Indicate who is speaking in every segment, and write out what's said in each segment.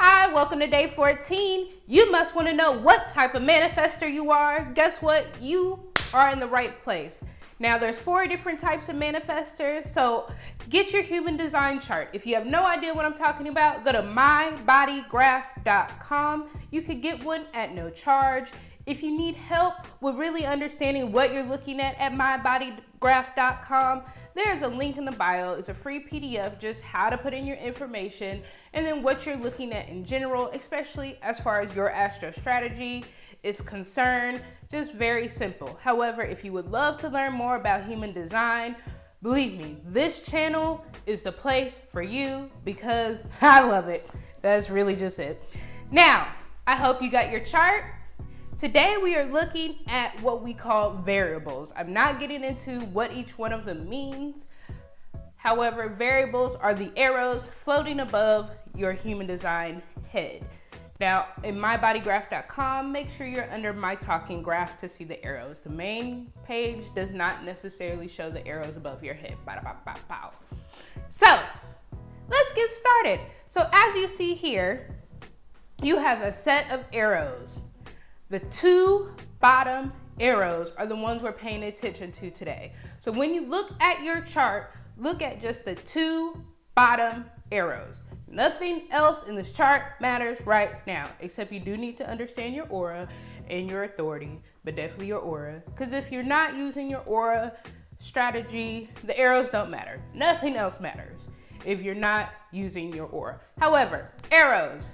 Speaker 1: Hi, welcome to day 14. You must want to know what type of manifestor you are. Guess what? You are in the right place. Now, there's 4 different types of manifestors, so get your human design chart. If you have no idea what I'm talking about, go to mybodygraph.com. You could get one at no charge. If you need help with really understanding what you're looking at mybodygraph.com, there's a link in the bio. It's a free PDF, just how to put in your information and then what you're looking at in general, especially as far as your astro strategy is concerned. Just very simple. However, if you would love to learn more about human design, believe me, this channel is the place for you because I love it. That's really just it. Now, I hope you got your chart. Today we are looking at what we call variables. I'm not getting into what each one of them means. However, variables are the arrows floating above your human design head. Now, in mybodygraph.com, make sure you're under my talking graph to see the arrows. The main page does not necessarily show the arrows above your head. So, let's get started. So, as you see here, you have a set of arrows. The 2 bottom arrows are the ones we're paying attention to today. So when you look at your chart, look at just the 2 bottom arrows. Nothing else in this chart matters right now, except you do need to understand your aura and your authority, but definitely your aura. Because if you're not using your aura strategy, the arrows don't matter. Nothing else matters if you're not using your aura. However, arrows.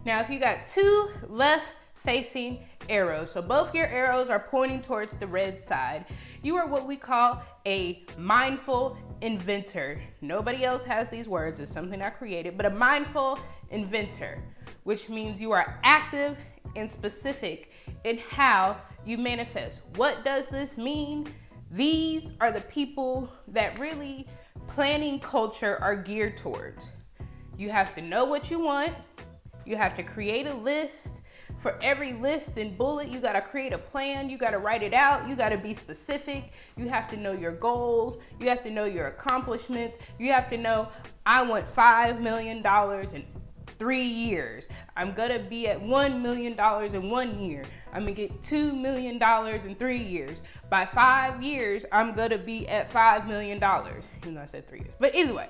Speaker 1: Now, if you got 2 left facing arrows, so both your arrows are pointing towards the red side, you are what we call a mindful inventor. Nobody else has these words, it's something I created, but a mindful inventor, which means you are active and specific in how you manifest. What does this mean? These are the people that really planning culture are geared towards. You have to know what you want, you have to create a list. For every list and bullet, you gotta create a plan, you gotta write it out, you gotta be specific, you have to know your goals, you have to know your accomplishments, you have to know, I want $5 million in 3 years. I'm gonna be at $1 million in 1 year. I'm gonna get $2 million in 3 years. By 5 years, I'm gonna be at $5 million. Even though I said 3 years. But either way,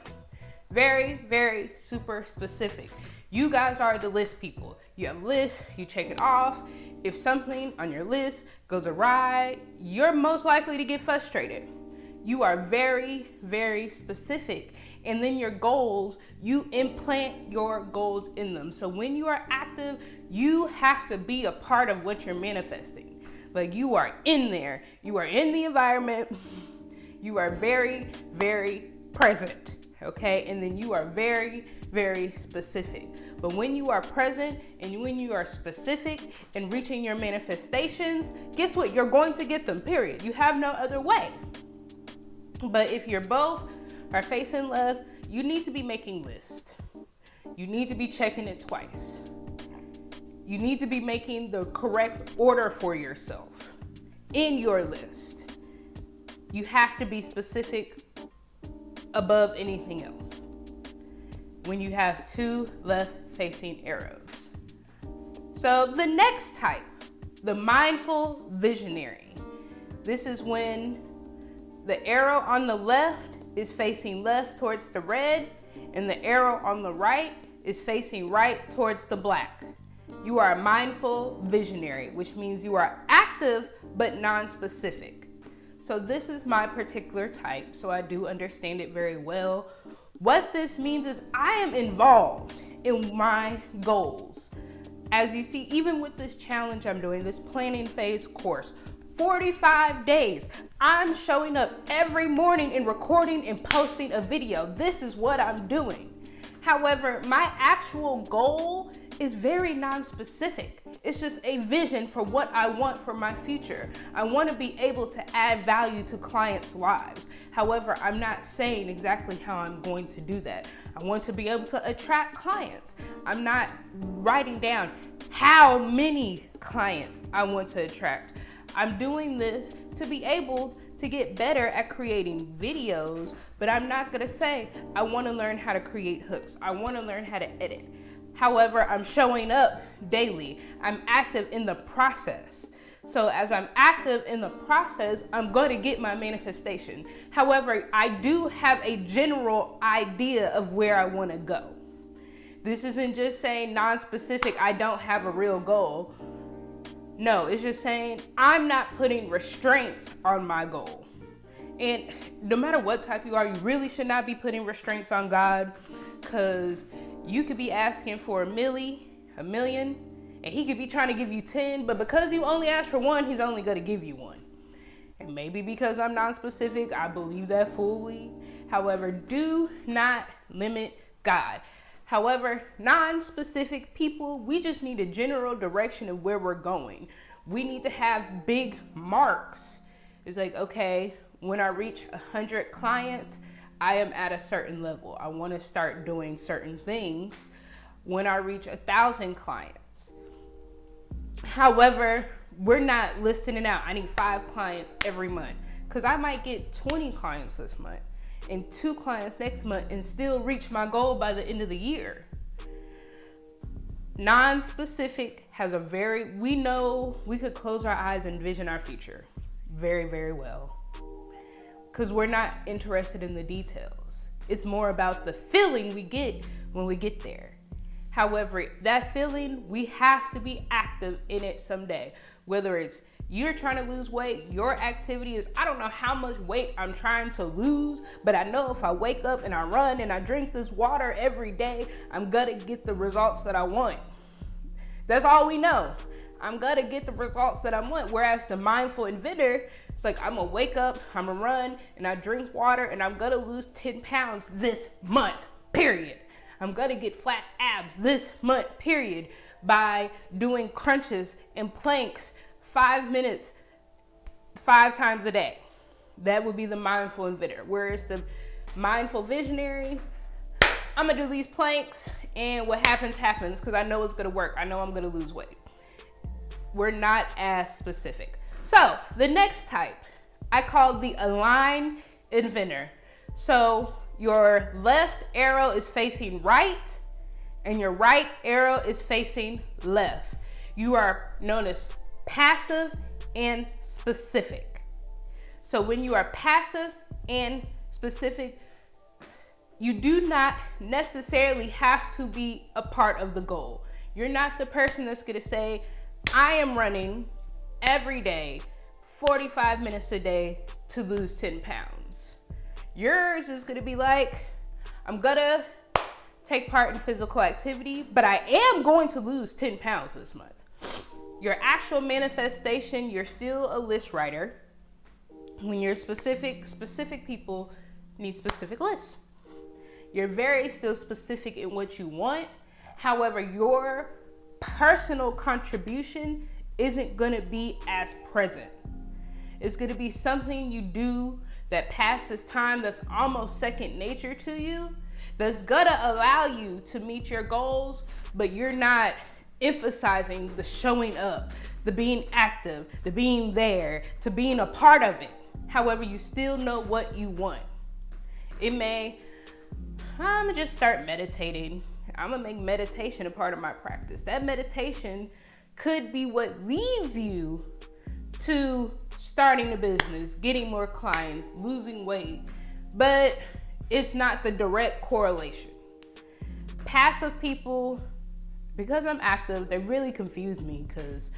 Speaker 1: very, very super specific. You guys are the list people. You have lists, you check it off. If something on your list goes awry, you're most likely to get frustrated. You are very, very specific. And then your goals, you implant your goals in them. So when you are active, you have to be a part of what you're manifesting. Like you are in there, you are in the environment, you are very, very present, okay? And then you are very, very specific. But when you are present and when you are specific in reaching your manifestations, guess what? You're going to get them, period. You have no other way. But if you're both are facing left, you need to be making lists. You need to be checking it twice. You need to be making the correct order for yourself in your list. You have to be specific above anything else when you have 2 left facing arrows. So the next type, the mindful visionary. This is when the arrow on the left is facing left towards the red and the arrow on the right is facing right towards the black. You are a mindful visionary, which means you are active but non-specific. So this is my particular type, so I do understand it very well. What this means is I am involved in my goals. As you see, even with this challenge I'm doing, this planning phase course, 45 days, I'm showing up every morning and recording and posting a video. This is what I'm doing. However, my actual goal is very non-specific. It's just a vision for what I want for my future. I want to be able to add value to clients' lives. However, I'm not saying exactly how I'm going to do that. I want to be able to attract clients. I'm not writing down how many clients I want to attract. I'm doing this to be able to get better at creating videos, but I'm not gonna say, I wanna learn how to create hooks. I wanna learn how to edit. However, I'm showing up daily. I'm active in the process. So as I'm active in the process, I'm going to get my manifestation. However, I do have a general idea of where I want to go. This isn't just saying non-specific, I don't have a real goal. No, it's just saying I'm not putting restraints on my goal. And no matter what type you are, you really should not be putting restraints on God, because you could be asking for a million, and he could be trying to give you 10, but because you only asked for one, he's only going to give you one. And maybe because I'm non-specific, I believe that fully. However, do not limit God. However, non-specific people, we just need a general direction of where we're going. We need to have big marks. It's like, okay, when I reach 100 clients, I am at a certain level. I want to start doing certain things when I reach 1,000 clients. However, we're not listing it out. I need 5 clients every month, because I might get 20 clients this month and 2 clients next month and still reach my goal by the end of the year. Non-specific has we know we could close our eyes and envision our future very, very well, because we're not interested in the details. It's more about the feeling we get when we get there. However, that feeling, we have to be active in it someday. Whether it's you're trying to lose weight, your activity is, I don't know how much weight I'm trying to lose, but I know if I wake up and I run and I drink this water every day, I'm gonna get the results that I want. That's all we know. I'm gonna get the results that I want. Whereas the mindful inventor, it's like, I'm gonna wake up, I'm gonna run, and I drink water, and I'm gonna lose 10 pounds this month, period. I'm gonna get flat abs this month, period, by doing crunches and planks 5 minutes, 5 times a day. That would be the mindful inventor. Whereas the mindful visionary, I'm gonna do these planks, and what happens, happens, because I know it's gonna work. I know I'm gonna lose weight. We're not as specific. So the next type, I call the aligned inventor. So your left arrow is facing right, and your right arrow is facing left. You are known as passive and specific. So when you are passive and specific, you do not necessarily have to be a part of the goal. You're not the person that's gonna say, I am running every day, 45 minutes a day to lose 10 pounds. Yours is gonna be like, I'm gonna take part in physical activity, but I am going to lose 10 pounds this month. Your actual manifestation, you're still a list writer. When you're specific people need specific lists. You're very still specific in what you want. However, your personal contribution isn't gonna be as present. It's gonna be something you do that passes time, that's almost second nature to you, that's gonna allow you to meet your goals, but you're not emphasizing the showing up, the being active, the being there, to being a part of it. However, you still know what you want. I'm gonna just start meditating. I'm gonna make meditation a part of my practice. That meditation could be what leads you to starting a business, getting more clients, losing weight, but it's not the direct correlation. Passive people, because I'm active, they really confuse me, because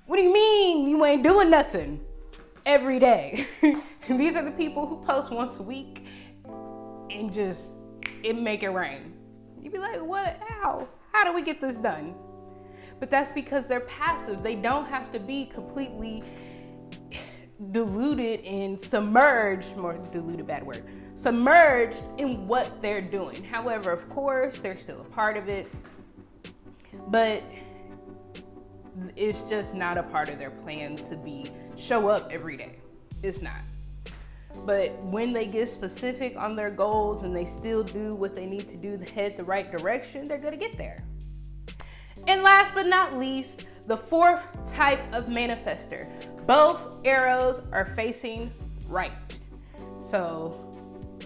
Speaker 1: what do you mean you ain't doing nothing every day? These are the people who post once a week and just make it rain. You'd be like, what? How do we get this done? But that's because they're passive. They don't have to be completely diluted and submerged in what they're doing. However, of course, they're still a part of it, but it's just not a part of their plan to show up every day. It's not. But when they get specific on their goals and they still do what they need to do to head the right direction, they're gonna get there. And last but not least, the fourth type of manifestor. Both arrows are facing right. So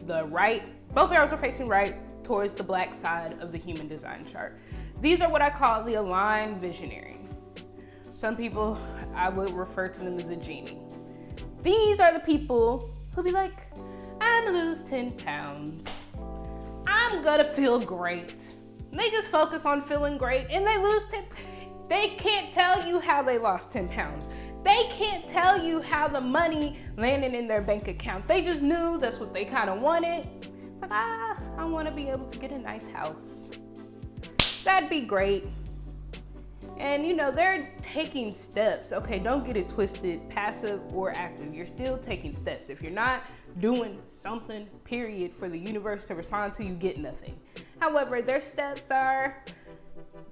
Speaker 1: both arrows are facing right towards the black side of the human design chart. These are what I call the aligned visionary. Some people, I would refer to them as a genie. These are the people who be like, I'm gonna lose 10 pounds. I'm gonna feel great. And they just focus on feeling great and they lose 10. They can't tell you how they lost 10 pounds. They can't tell you how the money landed in their bank account. They just knew that's what they kind of wanted. It's like, I want to be able to get a nice house. That'd be great. And you know, they're taking steps. Okay, don't get it twisted, passive or active. You're still taking steps. If you're not doing something, period, for the universe to respond to, you get nothing. However, their steps are,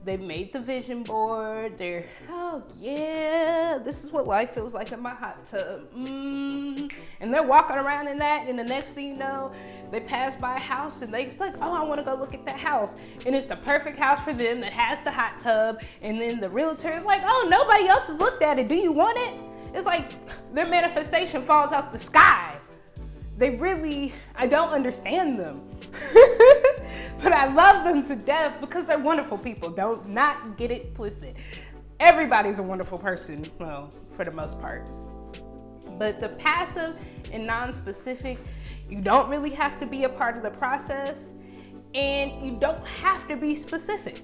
Speaker 1: they've made the vision board. They're, oh yeah, this is what life feels like in my hot tub. And they're walking around in that, and the next thing you know, they pass by a house and they're like, oh, I want to go look at that house. And it's the perfect house for them that has the hot tub. And then the realtor is like, oh, nobody else has looked at it. Do you want it? It's like their manifestation falls out the sky. They really, I don't understand them. But I love them to death because they're wonderful people. Don't not get it twisted. Everybody's a wonderful person, well, for the most part. But the passive and non-specific, you don't really have to be a part of the process and you don't have to be specific.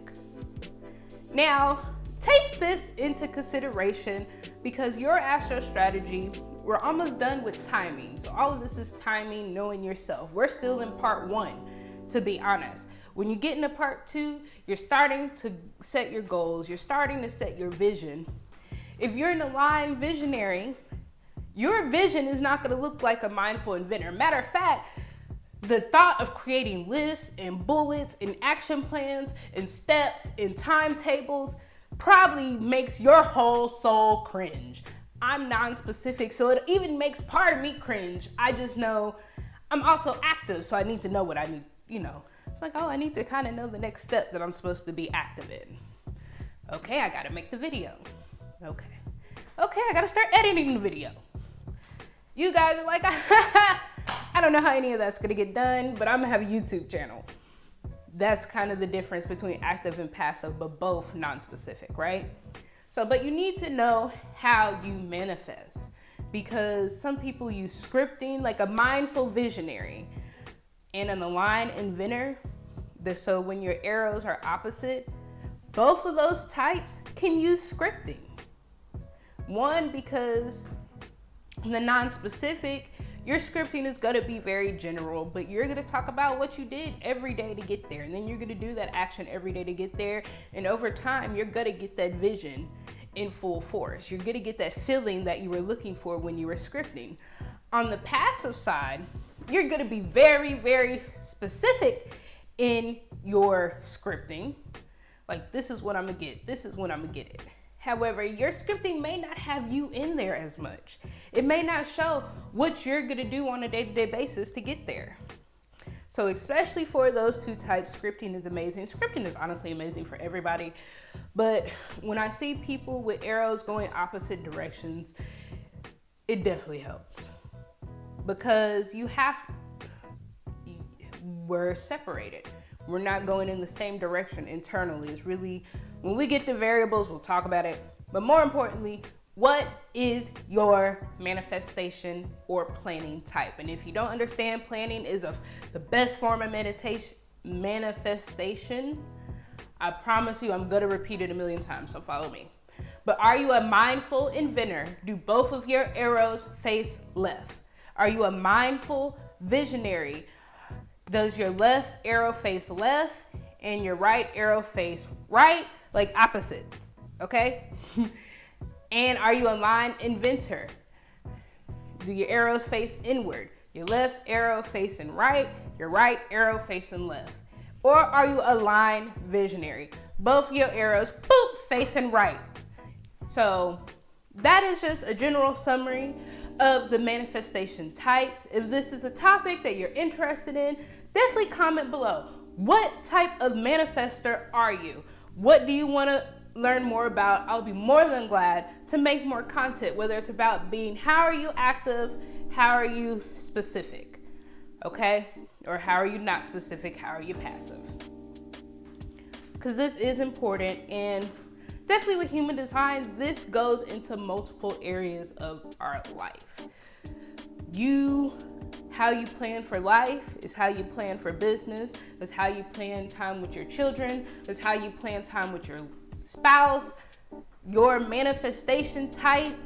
Speaker 1: Now, take this into consideration because your astro strategy, we're almost done with timing. So all of this is timing, knowing yourself. We're still in part 1. To be honest, when you get into part 2, you're starting to set your goals. You're starting to set your vision. If you're an aligned visionary, your vision is not going to look like a mindful inventor. Matter of fact, the thought of creating lists and bullets and action plans and steps and timetables probably makes your whole soul cringe. I'm non-specific, so it even makes part of me cringe. I just know I'm also active, so I need to know what I need. You know, it's like, oh, I need to kind of know the next step that I'm supposed to be active in. Okay, I gotta make the video. Okay, I gotta start editing the video. You guys are like, I don't know how any of that's gonna get done, but I'm gonna have a YouTube channel. That's kind of the difference between active and passive, but both non-specific, right? So, but you need to know how you manifest because some people use scripting, like a mindful visionary and an aligned inventor. So when your arrows are opposite, both of those types can use scripting. One, because the non-specific, your scripting is gonna be very general, but you're gonna talk about what you did every day to get there. And then you're gonna do that action every day to get there. And over time, you're gonna get that vision in full force. You're gonna get that feeling that you were looking for when you were scripting. On the passive side, you're gonna be very, very specific in your scripting. Like, this is what I'm gonna get. This is when I'm gonna get it. However, your scripting may not have you in there as much. It may not show what you're gonna do on a day-to-day basis to get there. So especially for those two types, scripting is amazing. Scripting is honestly amazing for everybody. But when I see people with arrows going opposite directions, it definitely helps. Because we're separated. We're not going in the same direction internally. It's really, when we get to variables, we'll talk about it. But more importantly, what is your manifestation or planning type? And if you don't understand, planning is the best form of manifestation. I promise you, I'm gonna repeat it a million times, so follow me. But are you a mindful inventor? Do both of your arrows face left? Are you a mindful visionary? Does your left arrow face left and your right arrow face right? Like opposites, okay? And are you a aligned inventor? Do your arrows face inward? Your left arrow facing right, your right arrow facing left. Or are you a aligned visionary? Both your arrows, boop, facing right. So that is just a general summary of the manifestation types. If this is a topic that you're interested in, definitely comment below. What type of manifestor are you? What do you want to learn more about? I'll be more than glad to make more content, whether it's about being, how are you active? How are you specific? Okay. Or how are you not specific? How are you passive? Because this is important, and definitely with human design, this goes into multiple areas of our life. How you plan for life is how you plan for business, is how you plan time with your children, is how you plan time with your spouse. Your manifestation type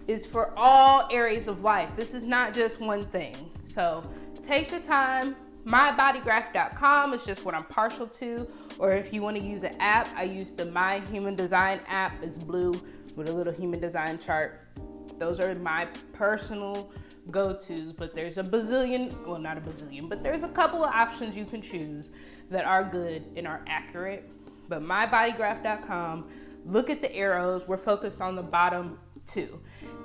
Speaker 1: is for all areas of life. This is not just one thing. So take the time. MyBodyGraph.com is just what I'm partial to. Or if you want to use an app, I use the My Human Design app. It's blue with a little human design chart. Those are my personal go-tos, but there's a bazillion, well, not a bazillion, but there's a couple of options you can choose that are good and are accurate. But MyBodyGraph.com, look at the arrows. We're focused on the bottom two.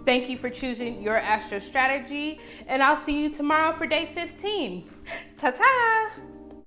Speaker 1: Thank you for choosing your astro strategy, and I'll see you tomorrow for day 15. Ta-ta!